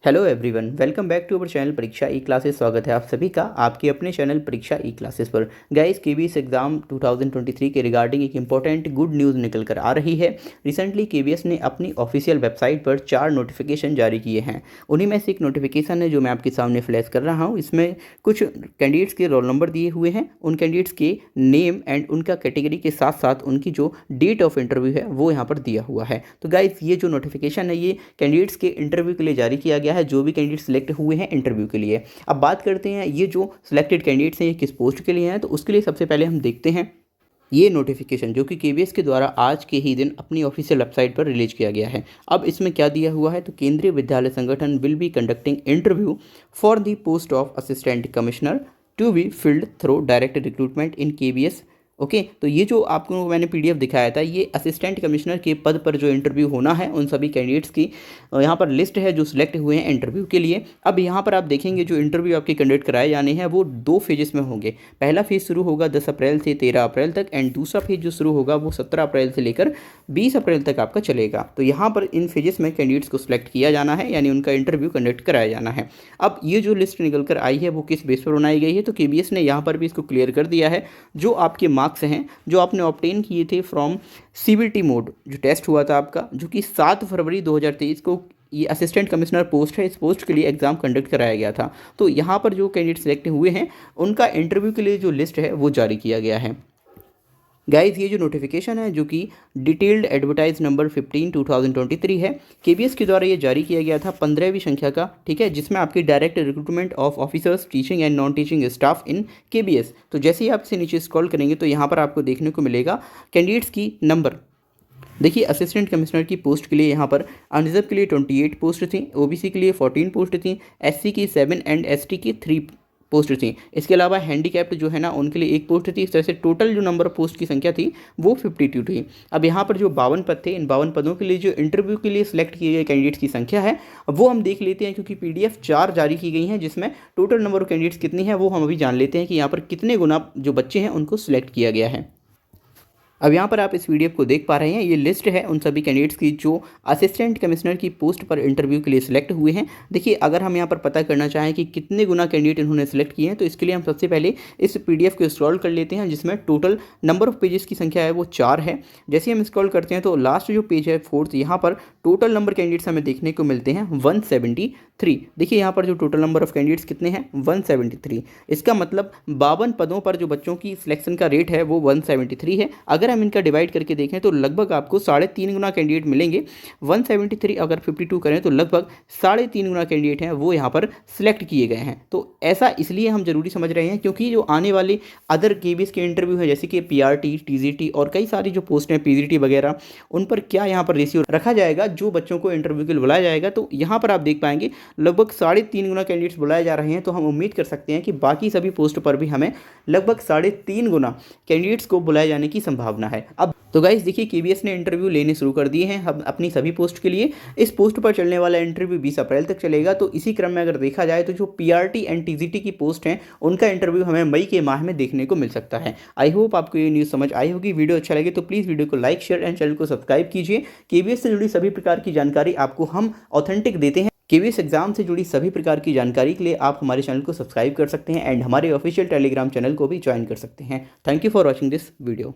Hello everyone, welcome back to our channel Pariksha E classes. स्वागत है आप सभी का आपके अपने चैनल परीक्षा ई क्लासेस पर। गाइस, केबीएस एग्जाम 2023 के रिगार्डिंग एक इंपॉर्टेंट गुड न्यूज़ निकल कर आ रही है। रिसेंटली केबीएस ने अपनी ऑफिशियल वेबसाइट पर 4 नोटिफिकेशन जारी किए हैं। उन्हीं में से एक नोटिफिकेशन है जो मैं आपके सामने फ्लैश कर रहा हूँ। इसमें कुछ कैंडिडेट्स के रोल नंबर दिए हुए हैं, उन कैंडिडेट्स के नेम एंड उनका कैटेगरी के साथ साथ उनकी जो डेट ऑफ इंटरव्यू है वो यहाँ पर दिया हुआ है। तो गाइस, ये जो नोटिफिकेशन है ये कैंडिडेट्स के इंटरव्यू के लिए जारी किया गया है, जो भी कैंडिडेट सिलेक्ट हुए हैं इंटरव्यू के लिए। अब बात करते हैं ये जो सिलेक्टेड कैंडिडेट्स हैं ये किस पोस्ट के लिए हैं। तो उसके लिए सबसे पहले हम देखते हैं ये नोटिफिकेशन जो कि केबीएस के द्वारा आज के ही दिन अपनी ऑफिशियल वेबसाइट पर रिलीज किया गया है। अब इसमें क्या दिया हुआ है, तो Kendriya Vidyalaya Sangathan will be conducting interview for the post of assistant commissioner to be filled through direct recruitment in KVS. Okay, तो ये जो आपको मैंने पीडीएफ दिखाया था ये असिस्टेंट कमिश्नर के पद पर जो इंटरव्यू होना है उन सभी कैंडिडेट्स की यहाँ पर लिस्ट है जो सिलेक्ट हुए हैं इंटरव्यू के लिए। अब यहाँ पर आप देखेंगे जो इंटरव्यू आपके कंडक्ट कराए जाने हैं वो 2 फेजेस में होंगे। पहला फेज शुरू होगा 10 अप्रैल से 13 अप्रैल तक एंड दूसरा फेज जो शुरू होगा वो 17 अप्रैल से लेकर 20 अप्रैल तक आपका चलेगा। तो यहाँ पर इन फेजेस में कैंडिडेट्स को सिलेक्ट किया जाना है, यानी उनका इंटरव्यू कंडक्ट कराया जाना है। अब ये जो लिस्ट निकल कर आई है वो किस बेस पर बनाई गई है, तो केबीएस ने यहाँ पर भी इसको क्लियर कर दिया है। जो आपके मार्क्स हैं जो आपने ऑब्टेन किए थे फ्रॉम सीबीटी मोड, जो टेस्ट हुआ था आपका, जो कि 7 फरवरी 2023 को ये असिस्टेंट कमिश्नर पोस्ट है, इस पोस्ट के लिए एग्जाम कंडक्ट कराया गया था। तो यहाँ पर जो कैंडिडेट सिलेक्ट हुए हैं उनका इंटरव्यू के लिए जो लिस्ट है वो जारी किया गया है। गाइज, ये जो नोटिफिकेशन है जो कि डिटेल्ड एडवर्टाइज नंबर 15/2023 है, केबीएस के द्वारा ये जारी किया गया था 15वीं संख्या का, ठीक है, जिसमें आपकी direct recruitment of officers teaching and non teaching staff in KBS. तो जैसे ही आप इसे नीचे स्क्रॉल करेंगे तो यहाँ पर आपको देखने को मिलेगा कैंडिडेट्स की नंबर। देखिए, असिस्टेंट कमिश्नर की पोस्ट के लिए यहाँ पर अनरिजर्व के लिए 28 पोस्ट थी, ओबीसी के लिए 14 पोस्ट थी, एससी की 7 एंड एसटी की 3 पोस्ट थी। इसके अलावा हैंडीकैप्ड जो है ना उनके लिए 1 पोस्ट थी। इस तरह से टोटल जो नंबर ऑफ पोस्ट की संख्या थी वो 52 थी। अब यहाँ पर जो 52 पद थे, इन 52 पदों के लिए जो इंटरव्यू के लिए सिलेक्ट किए गए कैंडिडेट्स की संख्या है वो हम देख लेते हैं, क्योंकि पीडीएफ 4 जारी की गई हैं जिसमें टोटल नंबर ऑफ कैंडिडेट्स कितनी है वो हम अभी जान लेते हैं कि यहाँ पर कितने गुना जो बच्चे हैं उनको सिलेक्ट किया गया है। अब यहाँ पर आप इस पीडीएफ को देख पा रहे हैं, ये लिस्ट है उन सभी कैंडिडेट्स की जो असिस्टेंट कमिश्नर की पोस्ट पर इंटरव्यू के लिए सिलेक्ट हुए हैं। देखिए, अगर हम यहाँ पर पता करना चाहें कि कितने गुना कैंडिडेट इन्होंने सिलेक्ट किए हैं तो इसके लिए हम सबसे पहले इस पीडीएफ को स्क्रॉल कर लेते हैं जिसमें टोटल नंबर ऑफ पेजेस की संख्या है वो 4 है। जैसे हम स्क्रॉल करते हैं तो लास्ट जो पेज है 4th, यहाँ पर टोटल नंबर कैंडिडेट्स हमें देखने को मिलते हैं 173। देखिए यहाँ पर जो टोटल नंबर ऑफ कैंडिडेट्स कितने हैं 173। इसका मतलब 52 पदों पर जो बच्चों की सिलेक्शन का रेट है वो 173 है। अगर हम इनका डिवाइड करके देखें तो लगभग आपको 3.5 गुना कैंडिडेट मिलेंगे। 173 अगर 52 करें तो लगभग 3.5 गुना कैंडिडेट हैं वो यहाँ पर सिलेक्ट किए गए हैं। तो ऐसा इसलिए हम जरूरी समझ रहे हैं क्योंकि जो आने वाले अदर केबीएस के इंटरव्यू है जैसे कि पीआरटी, टीजीटी और कई सारी जो पोस्ट हैं पीजीटी वगैरह, उन पर क्या यहाँ पर रेशियो रखा जाएगा जो बच्चों को इंटरव्यू के लिए बुलाया जाएगा। तो यहाँ पर आप देख पाएंगे लगभग 3.5 गुना कैंडिडेट्स बुलाए जा रहे हैं। तो हम उम्मीद कर सकते हैं कि बाकी सभी पोस्ट पर भी हमें लगभग 3.5 गुना कैंडिडेट्स को बुलाए जाने की संभावना है। अब तो गाइस देखिए, केबीएस ने इंटरव्यू लेने शुरू कर दिए हैं हम अपनी सभी पोस्ट के लिए। इस पोस्ट पर चलने वाला इंटरव्यू 20 अप्रैल तक चलेगा। तो इसी क्रम में अगर देखा जाए तो जो पीआरटी एंड टीजीटी की पोस्ट हैं उनका इंटरव्यू हमें मई के माह में देखने को मिल सकता है। आई होप आपको ये न्यूज़ समझ आई होगी। वीडियो अच्छा लगे तो प्लीज़ वीडियो को लाइक, शेयर एंड चैनल को सब्सक्राइब कीजिए। केबीएस से जुड़ी सभी प्रकार की जानकारी आपको हम ऑथेंटिक देते हैं। केबीएस एग्जाम से जुड़ी सभी प्रकार की जानकारी के लिए आप हमारे चैनल को सब्सक्राइब कर सकते हैं एंड हमारे ऑफिशियल टेलीग्राम चैनल को भी ज्वाइन कर सकते हैं। Thank you for watching this video.